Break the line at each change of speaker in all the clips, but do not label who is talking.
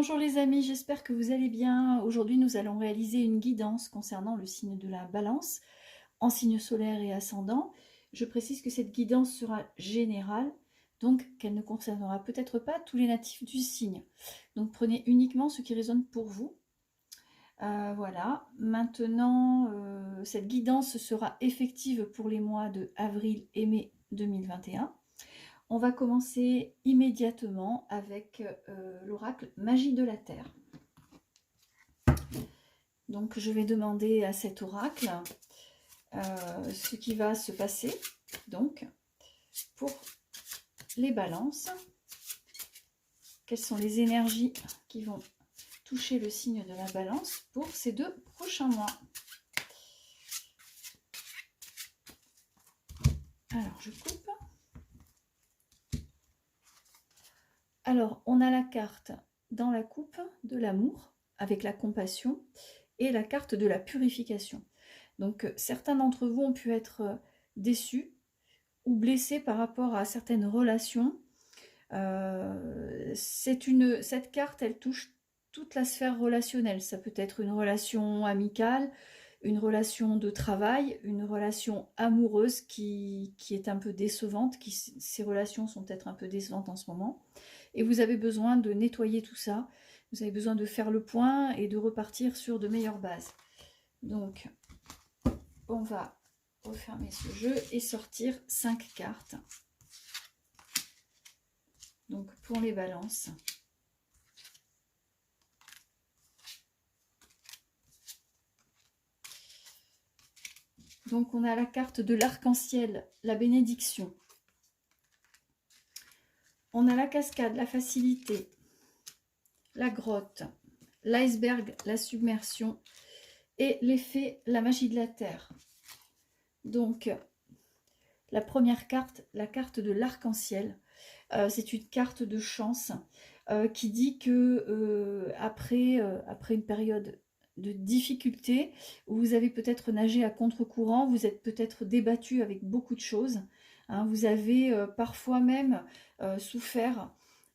Bonjour les amis, j'espère que vous allez bien. Aujourd'hui, nous allons réaliser une guidance concernant le signe de la Balance en signe solaire et ascendant. Je précise que cette guidance sera générale, donc qu'elle ne concernera peut-être pas tous les natifs du signe. Donc prenez uniquement ce qui résonne pour vous. Voilà, maintenant, cette guidance sera effective pour les mois de avril et mai 2021. On va commencer immédiatement avec l'oracle Magie de la Terre. Donc je vais demander à cet oracle ce qui va se passer donc pour les balances. Quelles sont les énergies qui vont toucher le signe de la balance pour ces 2 prochains mois. Alors je coupe. Alors on a la carte dans la coupe de l'amour avec la compassion et la carte de la purification. Donc certains d'entre vous ont pu être déçus ou blessés par rapport à certaines relations. Cette carte, elle touche toute la sphère relationnelle. Ça peut être une relation amicale, une relation de travail, une relation amoureuse qui est un peu décevante. Ces relations sont peut-être un peu décevantes en ce moment. Et vous avez besoin de nettoyer tout ça. Vous avez besoin de faire le point et de repartir sur de meilleures bases. Donc, on va refermer ce jeu et sortir 5 cartes. Donc, pour les balances. Donc, on a la carte de l'arc-en-ciel, la bénédiction. On a la cascade, la facilité, la grotte, l'iceberg, la submersion et l'effet, la magie de la terre. Donc, la première carte, la carte de l'arc-en-ciel, c'est une carte de chance qui dit que après une période de difficulté, où vous avez peut-être nagé à contre-courant, vous êtes peut-être débattu avec beaucoup de choses, hein, vous avez parfois même souffert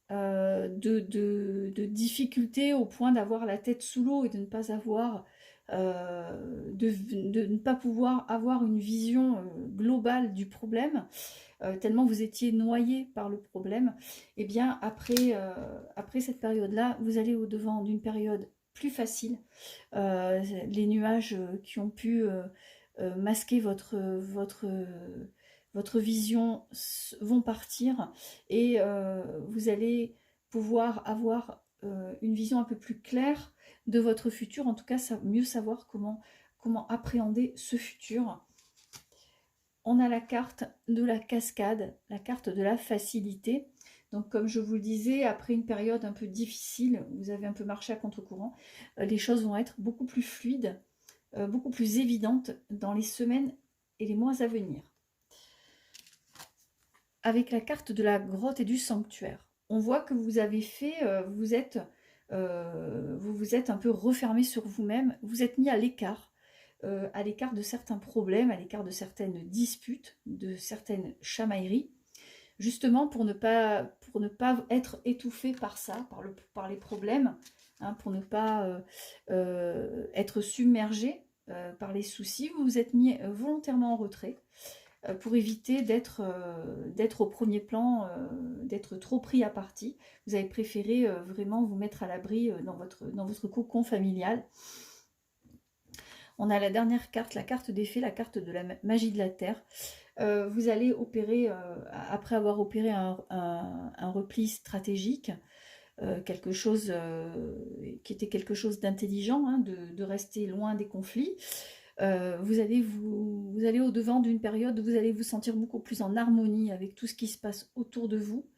de difficultés au point d'avoir la tête sous l'eau et de ne pas avoir de ne pas pouvoir avoir une vision globale du problème, tellement vous étiez noyé par le problème. Et bien après cette période-là, vous allez au-devant d'une période plus facile. Les nuages qui ont pu masquer votre vision vont partir et vous allez pouvoir avoir une vision un peu plus claire de votre futur, en tout cas mieux savoir comment appréhender ce futur. On a la carte de la cascade, la carte de la facilité. Donc comme je vous le disais, après une période un peu difficile, vous avez un peu marché à contre-courant, les choses vont être beaucoup plus fluides, beaucoup plus évidentes dans les semaines et les mois à venir. Avec la carte de la grotte et du sanctuaire, on voit que vous avez fait, vous vous êtes un peu refermé sur vous-même, vous être mis à l'écart de certains problèmes, à l'écart de certaines disputes, de certaines chamailleries, justement pour ne pas être étouffé par ça, par les problèmes, hein, pour ne pas être submergé par les soucis. Vous vous êtes mis volontairement en retrait pour éviter d'être au premier plan, d'être trop pris à partie. Vous avez préféré vraiment vous mettre à l'abri dans votre cocon familial. On a la dernière carte, la carte des fées, la carte de la magie de la terre. Vous allez opérer, après avoir opéré un repli stratégique, quelque chose qui était quelque chose d'intelligent, hein, de rester loin des conflits. Vous allez au-devant d'une période où vous allez vous sentir beaucoup plus en harmonie avec tout ce qui se passe autour de vous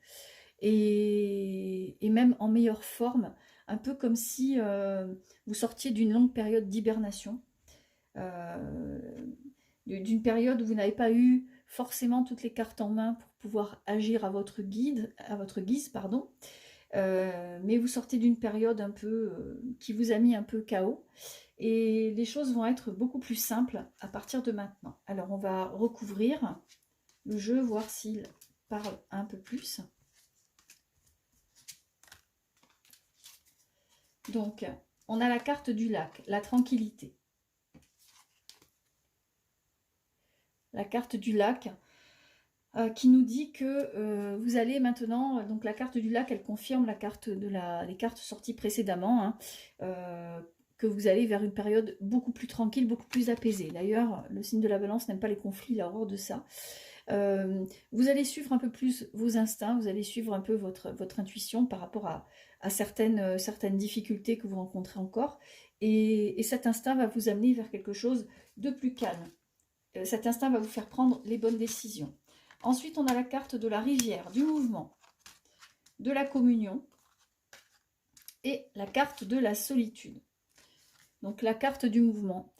et même en meilleure forme, un peu comme si vous sortiez d'une longue période d'hibernation, d'une période où vous n'avez pas eu forcément toutes les cartes en main pour pouvoir agir à votre guise, pardon. Mais vous sortez d'une période un peu qui vous a mis un peu KO. Et les choses vont être beaucoup plus simples à partir de maintenant. Alors on va recouvrir le jeu, voir s'il parle un peu plus. Donc, on a la carte du lac, la tranquillité. La carte du lac qui nous dit que vous allez maintenant... Donc, la carte du lac, elle confirme la carte les cartes sorties précédemment, hein, que vous allez vers une période beaucoup plus tranquille, beaucoup plus apaisée. D'ailleurs, le signe de la balance n'aime pas les conflits, il a horreur de ça. Vous allez suivre un peu plus vos instincts, vous allez suivre un peu votre intuition par rapport à certaines difficultés que vous rencontrez encore. Et cet instinct va vous amener vers quelque chose de plus calme. Cet instinct va vous faire prendre les bonnes décisions. Ensuite, on a la carte de la rivière, du mouvement, de la communion et la carte de la solitude. Donc la carte du mouvement,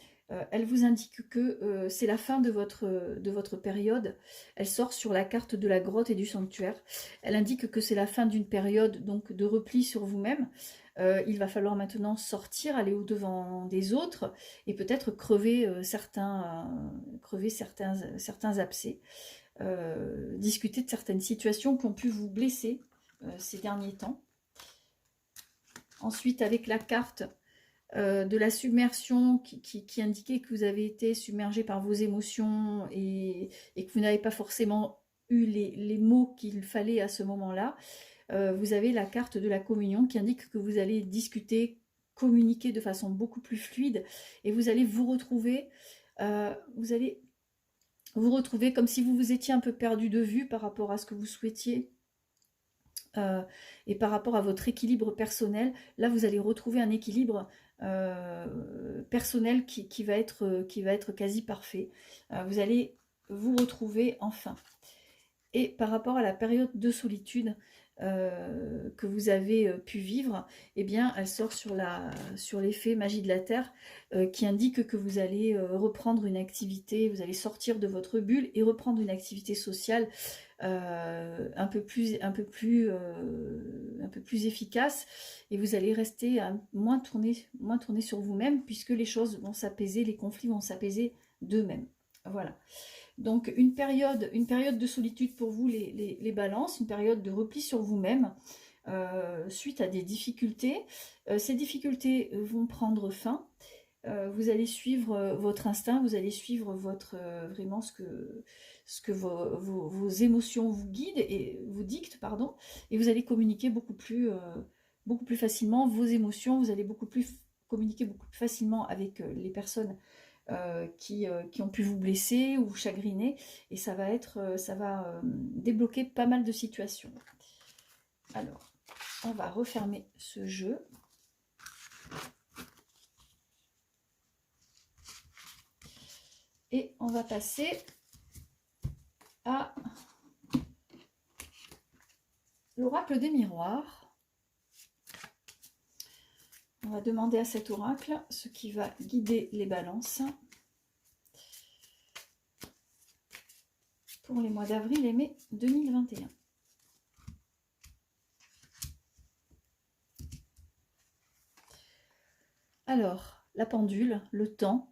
elle vous indique que c'est la fin de votre période. Elle sort sur la carte de la grotte et du sanctuaire. Elle indique que c'est la fin d'une période donc de repli sur vous-même. Il va falloir maintenant sortir, aller au-devant des autres et peut-être crever certains abcès. Discuter de certaines situations qui ont pu vous blesser ces derniers temps. Ensuite, avec la carte de la submersion qui indiquait que vous avez été submergé par vos émotions et que vous n'avez pas forcément eu les mots qu'il fallait à ce moment-là, vous avez la carte de la communion qui indique que vous allez discuter, communiquer de façon beaucoup plus fluide et vous allez vous retrouver, comme si vous vous étiez un peu perdu de vue par rapport à ce que vous souhaitiez et par rapport à votre équilibre personnel. Là, vous allez retrouver un équilibre personnel qui va être quasi parfait. Vous allez vous retrouver enfin. Et par rapport à la période de solitude que vous avez pu vivre, eh bien, elle sort sur l'effet magie de la Terre qui indique que vous allez reprendre une activité, vous allez sortir de votre bulle et reprendre une activité sociale un peu plus efficace, et vous allez rester moins tourné sur vous-même puisque les choses vont s'apaiser, les conflits vont s'apaiser d'eux-mêmes. Voilà. Donc une période de solitude pour vous les balances, une période de repli sur vous-même suite à des difficultés. Ces difficultés vont prendre fin. Vous allez suivre votre instinct, vous allez suivre vraiment ce que vos émotions vous guident et vous dictent, pardon, et vous allez communiquer beaucoup plus facilement vos émotions, vous allez communiquer beaucoup plus facilement avec les personnes qui ont pu vous blesser ou vous chagriner, et ça va débloquer pas mal de situations. Alors, on va refermer ce jeu. Et on va passer à l'oracle des miroirs. On va demander à cet oracle ce qui va guider les balances pour les mois d'avril et mai 2021. Alors, la pendule, le temps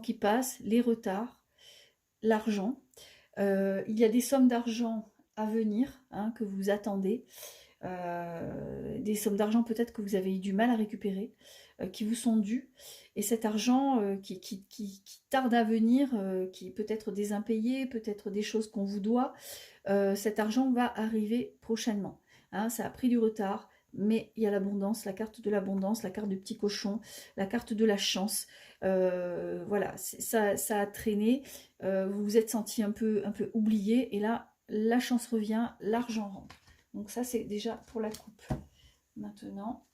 qui passe, les retards, l'argent. Il y a des sommes d'argent à venir hein, que vous attendez. Des sommes d'argent peut-être que vous avez eu du mal à récupérer, qui vous sont dues. Et cet argent qui tarde à venir, qui peut être des impayés, peut-être des choses qu'on vous doit, cet argent va arriver prochainement. Hein, ça a pris du retard, mais il y a l'abondance, la carte de l'abondance, la carte du petit cochon, la carte de la chance. Voilà, ça a traîné, vous vous êtes senti un peu oublié, et là, la chance revient, l'argent rentre. Donc ça, c'est déjà pour la coupe. Maintenant,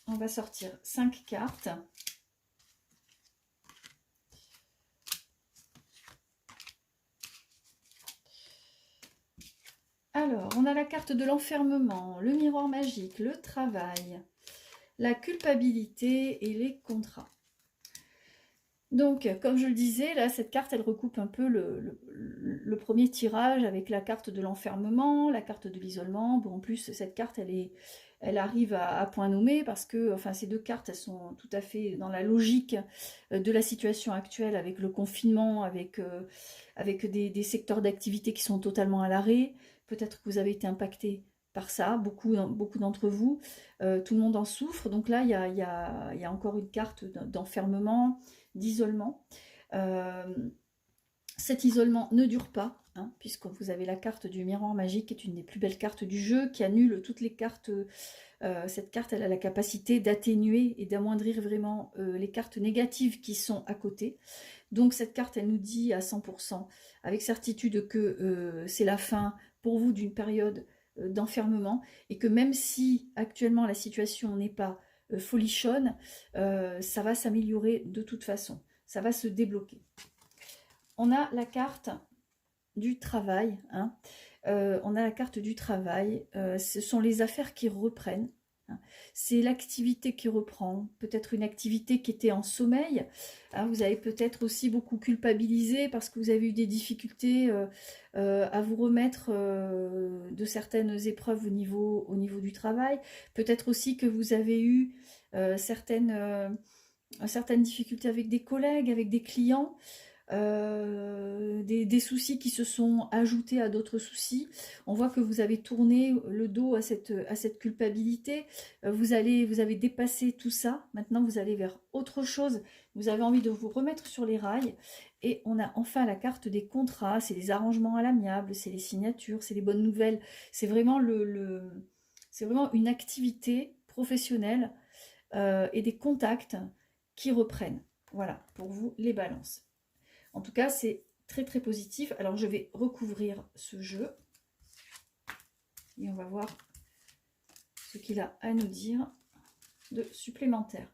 on va sortir 5 cartes. Alors, on a la carte de l'enfermement, le miroir magique, le travail, la culpabilité et les contrats. Donc, comme je le disais, là, cette carte, elle recoupe un peu le premier tirage avec la carte de l'enfermement, la carte de l'isolement. Bon, en plus, cette carte, elle arrive à point nommé parce que, enfin, ces deux cartes, elles sont tout à fait dans la logique de la situation actuelle avec le confinement, avec des secteurs d'activité qui sont totalement à l'arrêt. Peut-être que vous avez été impacté par ça, beaucoup d'entre vous, tout le monde en souffre. Donc là, il y a encore une carte d'enfermement, d'isolement. Cet isolement ne dure pas, hein, puisque vous avez la carte du miroir magique, qui est une des plus belles cartes du jeu, qui annule toutes les cartes. Cette carte, elle a la capacité d'atténuer et d'amoindrir vraiment les cartes négatives qui sont à côté. Donc cette carte, elle nous dit à 100%, avec certitude, que c'est la fin pour vous d'une période d'enfermement, et que même si actuellement la situation n'est pas folichonne, ça va s'améliorer de toute façon, ça va se débloquer. On a la carte du travail, hein. On a la carte du travail, ce sont les affaires qui reprennent, hein. C'est l'activité qui reprend, peut-être une activité qui était en sommeil, hein. Vous avez peut-être aussi beaucoup culpabilisé parce que vous avez eu des difficultés à vous remettre de certaines épreuves au niveau du travail, peut-être aussi que vous avez eu certaines difficultés avec des collègues, avec des clients, des soucis qui se sont ajoutés à d'autres soucis. On voit que vous avez tourné le dos à cette culpabilité. Vous avez dépassé tout ça. Maintenant, vous allez vers autre chose. Vous avez envie de vous remettre sur les rails. Et on a enfin la carte des contrats. C'est les arrangements à l'amiable, c'est les signatures, c'est les bonnes nouvelles. C'est vraiment, c'est vraiment une activité professionnelle et des contacts qui reprennent. Voilà, pour vous, les balances. En tout cas, c'est très très positif. Alors, je vais recouvrir ce jeu. Et on va voir ce qu'il a à nous dire de supplémentaire.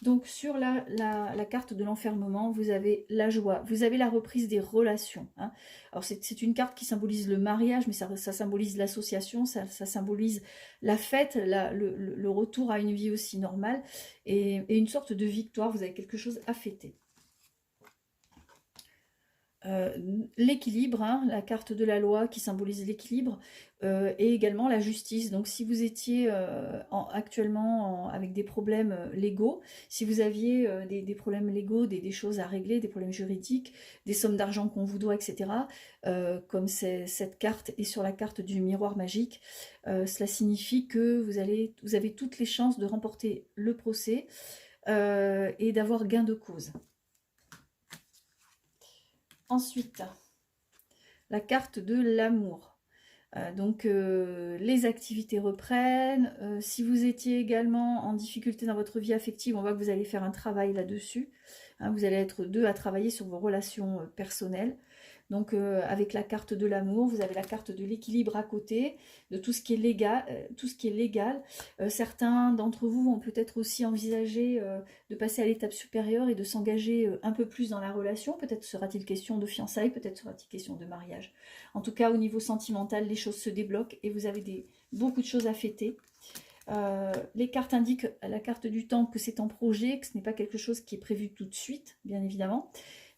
Donc, sur la carte de l'enfermement, vous avez la joie. Vous avez la reprise des relations, hein. Alors, c'est une carte qui symbolise le mariage, mais ça symbolise l'association, ça symbolise la fête, le retour à une vie aussi normale. Et une sorte de victoire. Vous avez quelque chose à fêter. L'équilibre, hein, la carte de la loi qui symbolise l'équilibre, et également la justice. Donc si vous étiez actuellement avec des problèmes légaux, si vous aviez des problèmes légaux, des choses à régler, des problèmes juridiques, des sommes d'argent qu'on vous doit, etc., comme cette carte est sur la carte du miroir magique, cela signifie que vous avez toutes les chances de remporter le procès et d'avoir gain de cause. Ensuite, la carte de l'amour. Donc, les activités reprennent. Si vous étiez également en difficulté dans votre vie affective, on voit que vous allez faire un travail là-dessus. Hein, vous allez être deux à travailler sur vos relations personnelles. Donc, avec la carte de l'amour, vous avez la carte de l'équilibre à côté, de tout ce qui est légal. Certains d'entre vous vont peut-être aussi envisager de passer à l'étape supérieure et de s'engager un peu plus dans la relation. Peut-être sera-t-il question de fiançailles, peut-être sera-t-il question de mariage. En tout cas, au niveau sentimental, les choses se débloquent et vous avez beaucoup de choses à fêter. Les cartes indiquent à la carte du temps que c'est en projet, que ce n'est pas quelque chose qui est prévu tout de suite, bien évidemment,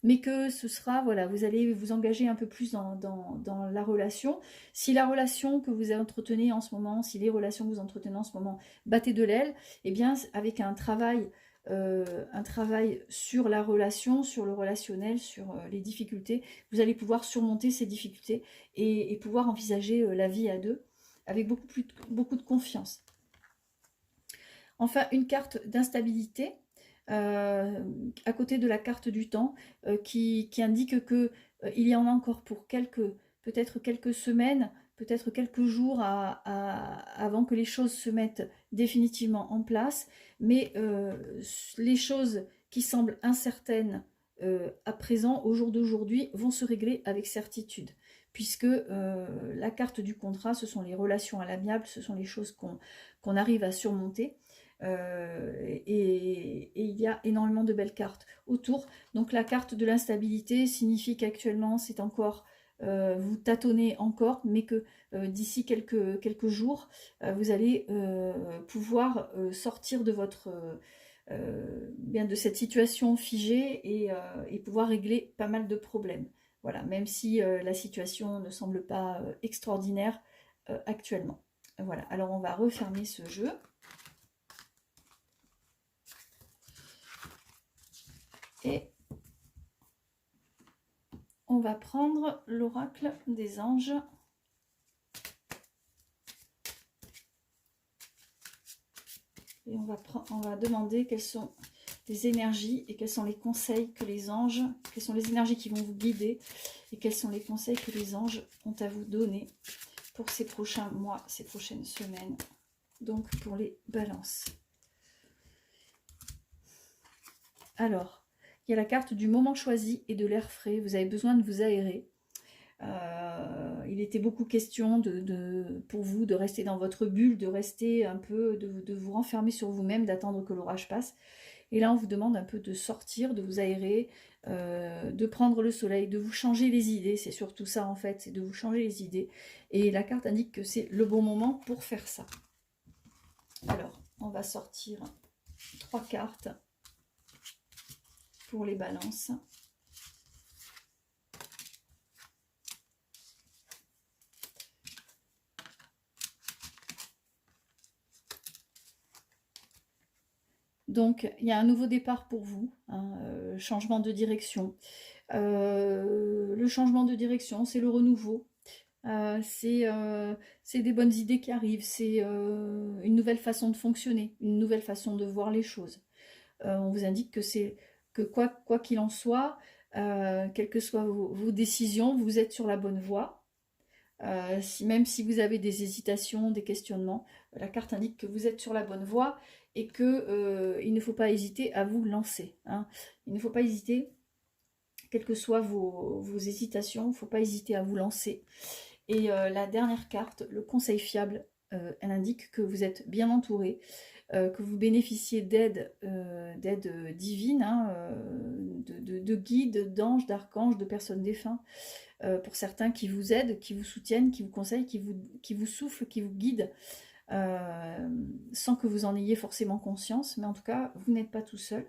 mais que ce sera, voilà, vous allez vous engager un peu plus dans la relation. Si la relation que vous entretenez en ce moment, si les relations que vous entretenez en ce moment battaient de l'aile, eh bien, avec un travail sur la relation, sur le relationnel, sur les difficultés, vous allez pouvoir surmonter ces difficultés et pouvoir envisager la vie à deux avec beaucoup de confiance. Enfin, une carte d'instabilité à côté de la carte du temps qui indique que il y en a encore pour peut-être quelques semaines, peut-être quelques jours avant que les choses se mettent définitivement en place, mais les choses qui semblent incertaines à présent, au jour d'aujourd'hui, vont se régler avec certitude, puisque la carte du contrat, ce sont les relations à l'amiable, ce sont les choses qu'on arrive à surmonter. Et il y a énormément de belles cartes autour. Donc la carte de l'instabilité signifie qu'actuellement c'est encore, vous tâtonnez encore, mais que d'ici quelques jours, vous allez pouvoir sortir de de cette situation figée et pouvoir régler pas mal de problèmes. Voilà, même si la situation ne semble pas extraordinaire actuellement. Voilà, alors on va refermer ce jeu. Et on va prendre l'oracle des anges. Et on va demander quelles sont les énergies et quels sont les conseils que les anges, quelles sont les énergies qui vont vous guider et quels sont les conseils que les anges ont à vous donner pour ces prochains mois, ces prochaines semaines. Donc pour les balances. Alors, il y a la carte du moment choisi et de l'air frais. Vous avez besoin de vous aérer. Il était beaucoup question pour vous de rester dans votre bulle, de rester un peu, de vous renfermer sur vous-même, d'attendre que l'orage passe. Et là, on vous demande un peu de sortir, de vous aérer, de prendre le soleil, de vous changer les idées. C'est surtout ça, en fait, c'est de vous changer les idées. Et la carte indique que c'est le bon moment pour faire ça. Alors, on va sortir 3 cartes pour les balances. Donc, il y a un nouveau départ pour vous, hein, changement de direction. Le changement de direction, c'est le renouveau. C'est des bonnes idées qui arrivent, c'est une nouvelle façon de fonctionner, une nouvelle façon de voir les choses. On vous indique que quoi qu'il en soit, quelles que soient vos décisions, vous êtes sur la bonne voie. Même si vous avez des hésitations, des questionnements, la carte indique que vous êtes sur la bonne voie et qu'il ne faut pas hésiter à vous lancer. Hein. Il ne faut pas hésiter, quelles que soient vos hésitations, il ne faut pas hésiter à vous lancer. Et la dernière carte, le conseil fiable, elle indique que vous êtes bien entouré, que vous bénéficiez d'aide divine, hein, de guides, d'anges, d'archanges, de personnes défuntes, pour certains qui vous aident, qui vous soutiennent, qui vous conseillent, qui vous soufflent, qui vous guident, sans que vous en ayez forcément conscience, mais en tout cas, vous n'êtes pas tout seul.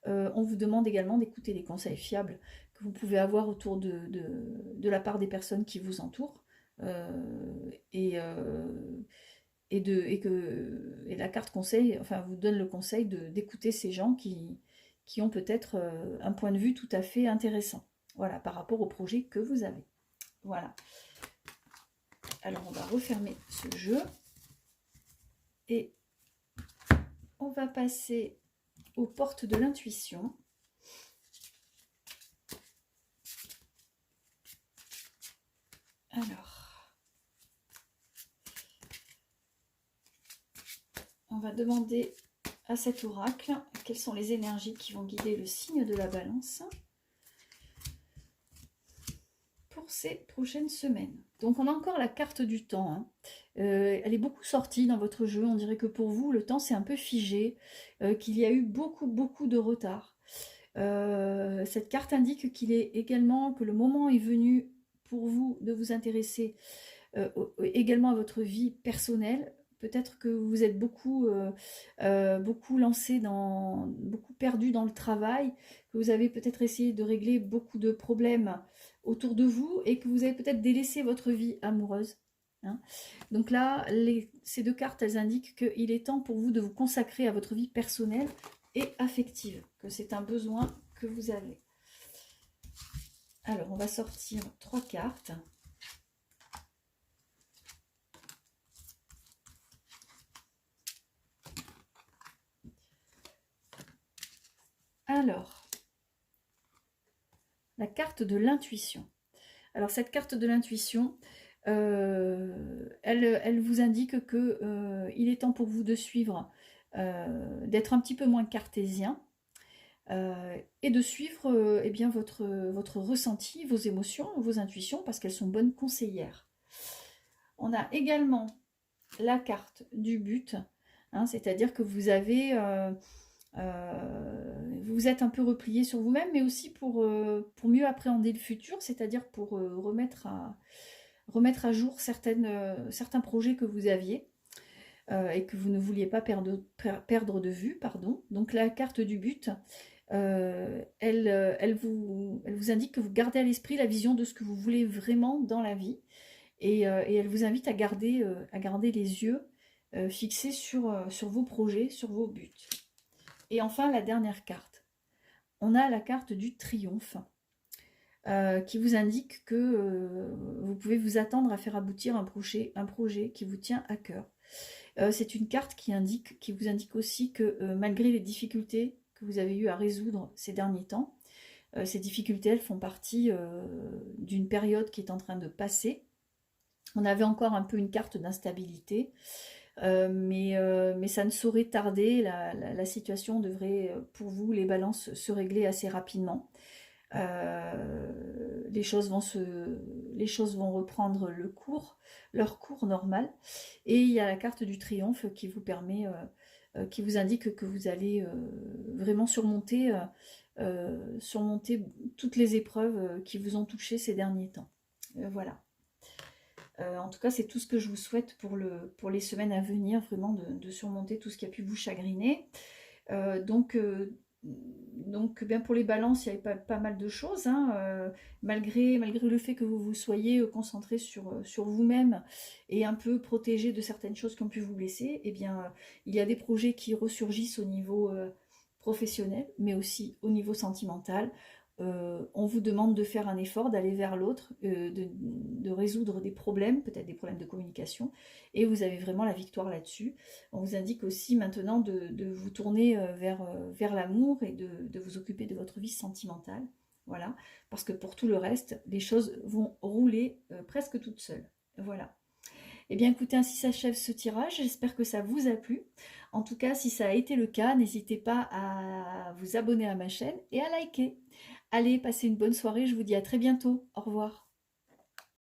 On vous demande également d'écouter les conseils fiables que vous pouvez avoir autour de la part des personnes qui vous entourent, et la carte conseil, enfin, vous donne le conseil d'écouter ces gens qui ont peut-être un point de vue tout à fait intéressant, voilà, par rapport au projet que vous avez. Voilà. Alors, on va refermer ce jeu et on va passer aux portes de l'intuition. Alors, on va demander à cet oracle quelles sont les énergies qui vont guider le signe de la balance pour ces prochaines semaines. Donc on a encore la carte du temps, hein. Elle est beaucoup sortie dans votre jeu. On dirait que pour vous le temps c'est un peu figé, qu'il y a eu beaucoup de retard. Cette carte indique qu'il est également que le moment est venu pour vous de vous intéresser également à votre vie personnelle. Peut-être que vous êtes beaucoup lancé beaucoup perdu dans le travail, que vous avez peut-être essayé de régler beaucoup de problèmes autour de vous et que vous avez peut-être délaissé votre vie amoureuse. Hein. Donc là, ces 2 cartes, elles indiquent qu'il est temps pour vous de vous consacrer à votre vie personnelle et affective, que c'est un besoin que vous avez. Alors, on va sortir 3 cartes. Alors, la carte de l'intuition. Alors, cette carte de l'intuition, elle vous indique que il est temps pour vous de suivre, d'être un petit peu moins cartésien, et de suivre eh bien votre ressenti, vos émotions, vos intuitions, parce qu'elles sont bonnes conseillères. On a également la carte du but, hein, c'est-à-dire que vous avez... vous êtes un peu replié sur vous-même, mais aussi pour mieux appréhender le futur, c'est-à-dire pour remettre à jour certains projets que vous aviez et que vous ne vouliez pas perdre de vue. Pardon. Donc la carte du but, elle vous indique que vous gardez à l'esprit la vision de ce que vous voulez vraiment dans la vie, et elle vous invite à garder les yeux fixés sur vos projets, sur vos buts. Et enfin, la dernière carte. On a la carte du triomphe qui vous indique que vous pouvez vous attendre à faire aboutir un projet qui vous tient à cœur. C'est une carte qui vous indique aussi que malgré les difficultés que vous avez eu à résoudre ces derniers temps, ces difficultés, elles font partie d'une période qui est en train de passer. On avait encore un peu une carte d'instabilité, mais ça ne saurait tarder. La situation devrait, pour vous, les balances, se régler assez rapidement. Les choses vont reprendre leur cours normal. Et il y a la carte du triomphe qui vous permet, qui vous indique que vous allez vraiment surmonter toutes les épreuves qui vous ont touché ces derniers temps. Voilà. En tout cas, c'est tout ce que je vous souhaite pour les semaines à venir, vraiment de surmonter tout ce qui a pu vous chagriner. Donc bien pour les balances, il y avait pas mal de choses, hein, malgré le fait que vous soyez concentré sur vous-même et un peu protégé de certaines choses qui ont pu vous blesser, eh bien, il y a des projets qui ressurgissent au niveau professionnel, mais aussi au niveau sentimental. On vous demande de faire un effort, d'aller vers l'autre, de résoudre des problèmes, peut-être des problèmes de communication, et vous avez vraiment la victoire là-dessus. On vous indique aussi maintenant de vous tourner vers l'amour et de vous occuper de votre vie sentimentale. Voilà, parce que pour tout le reste, les choses vont rouler presque toutes seules. Voilà. Eh bien écoutez, ainsi s'achève ce tirage, j'espère que ça vous a plu. En tout cas, si ça a été le cas, n'hésitez pas à vous abonner à ma chaîne et à liker. Allez, passez une bonne soirée, je vous dis à très bientôt. Au revoir.